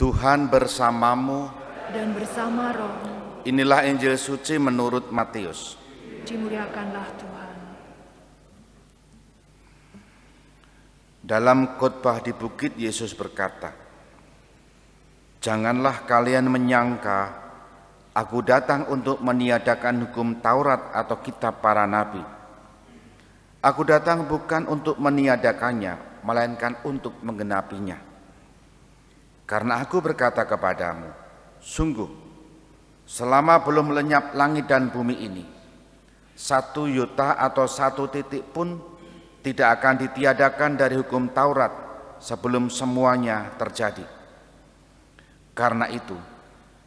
Tuhan bersamamu. Dan bersama rohmu. Inilah Injil suci menurut Matius. Dimuliakanlah Tuhan. Dalam khotbah di bukit, Yesus berkata, "Janganlah kalian menyangka Aku datang untuk meniadakan hukum Taurat atau kitab para nabi. Aku datang bukan untuk meniadakannya, melainkan untuk menggenapinya. Karena aku berkata kepadamu, sungguh, selama belum lenyap langit dan bumi ini, satu iota atau satu titik pun tidak akan ditiadakan dari hukum Taurat sebelum semuanya terjadi. Karena itu,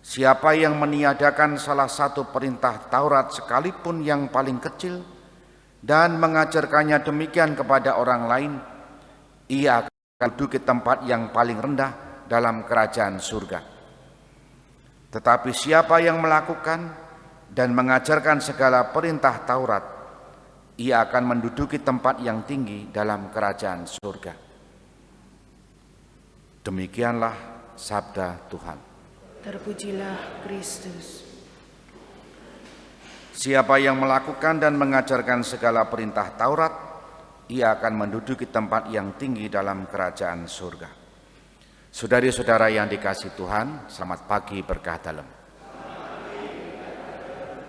siapa yang meniadakan salah satu perintah Taurat sekalipun yang paling kecil dan mengajarkannya demikian kepada orang lain, ia akan duduk di tempat yang paling rendah dalam kerajaan surga. Tetapi siapa yang melakukan dan mengajarkan segala perintah Taurat, ia akan menduduki tempat yang tinggi dalam kerajaan surga." Demikianlah sabda Tuhan. Terpujilah Kristus. Siapa yang melakukan dan mengajarkan segala perintah Taurat, ia akan menduduki tempat yang tinggi dalam kerajaan surga. Saudari-saudara yang dikasihi Tuhan, selamat pagi berkah dalam.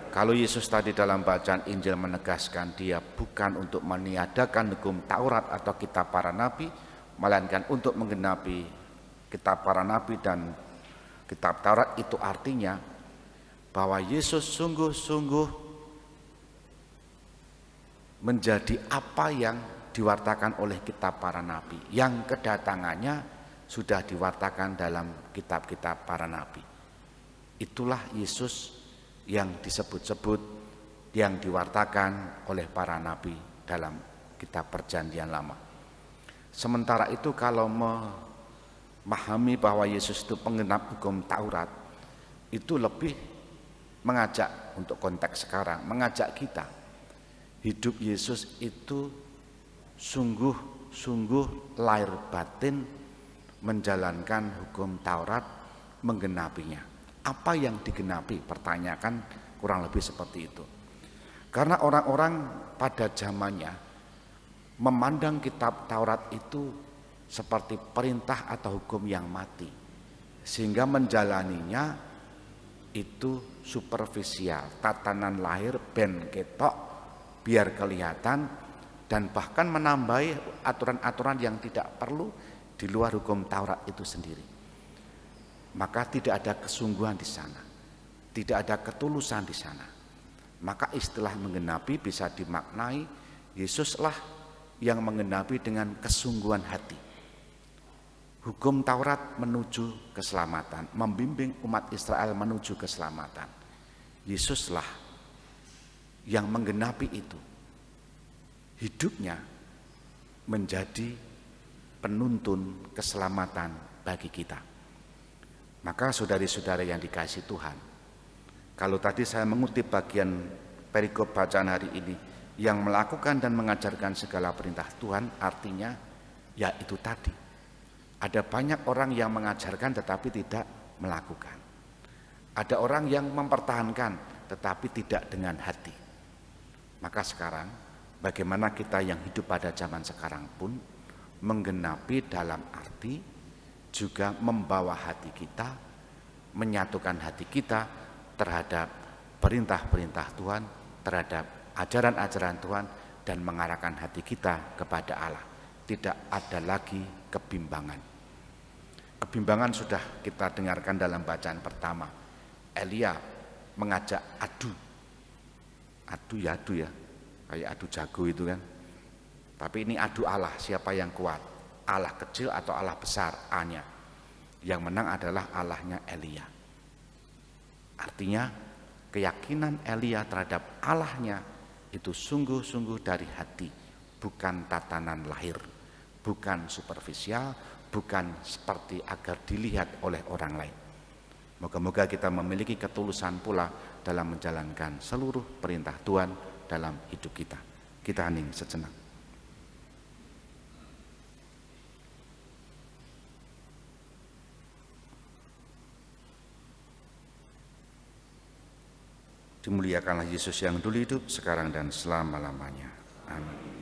Kalau Yesus tadi dalam bacaan Injil menegaskan dia bukan untuk meniadakan hukum Taurat atau kitab para nabi, melainkan untuk menggenapi kitab para nabi dan kitab Taurat, itu artinya bahwa Yesus sungguh-sungguh menjadi apa yang diwartakan oleh kitab para nabi, yang kedatangannya sudah diwartakan dalam kitab-kitab para nabi. Itulah Yesus yang disebut-sebut, yang diwartakan oleh para nabi dalam kitab Perjanjian Lama. Sementara itu kalau memahami bahwa Yesus itu penggenap hukum Taurat, itu lebih mengajak untuk konteks sekarang, mengajak kita hidup Yesus itu sungguh-sungguh lahir batin menjalankan hukum Taurat, menggenapinya. Apa yang digenapi? Pertanyakan kurang lebih seperti itu. Karena orang-orang pada zamannya memandang kitab Taurat itu seperti perintah atau hukum yang mati, sehingga menjalaninya itu superficial, tatanan lahir ben ketok biar kelihatan, dan bahkan menambahi aturan-aturan yang tidak perlu di luar hukum Taurat itu sendiri. Maka tidak ada kesungguhan di sana, tidak ada ketulusan di sana. Maka istilah menggenapi bisa dimaknai Yesuslah yang menggenapi dengan kesungguhan hati. Hukum Taurat menuju keselamatan, membimbing umat Israel menuju keselamatan. Yesuslah yang menggenapi itu. Hidupnya menjadi penuntun keselamatan bagi kita. Maka saudari-saudari yang dikasihi Tuhan, kalau tadi saya mengutip bagian perikop bacaan hari ini, yang melakukan dan mengajarkan segala perintah Tuhan, artinya ya itu tadi, ada banyak orang yang mengajarkan tetapi tidak melakukan. Ada orang yang mempertahankan tetapi tidak dengan hati. Maka sekarang bagaimana kita yang hidup pada zaman sekarang pun menggenapi dalam arti juga membawa hati kita, menyatukan hati kita terhadap perintah-perintah Tuhan, terhadap ajaran-ajaran Tuhan, dan mengarahkan hati kita kepada Allah. Tidak ada lagi kebimbangan. Kebimbangan sudah kita dengarkan dalam bacaan pertama. Elia mengajak adu ya, kayak adu jago itu kan. Tapi ini adu Allah, siapa yang kuat, Allah kecil atau Allah besar, A-nya. Yang menang adalah Allahnya Elia. Artinya keyakinan Elia terhadap Allahnya itu sungguh-sungguh dari hati, bukan tatanan lahir, bukan superficial, bukan seperti agar dilihat oleh orang lain. Moga-moga kita memiliki ketulusan pula dalam menjalankan seluruh perintah Tuhan dalam hidup kita. Kita hening sejenak. Dimuliakanlah Yesus yang dulu hidup, sekarang dan selama-lamanya. Amin.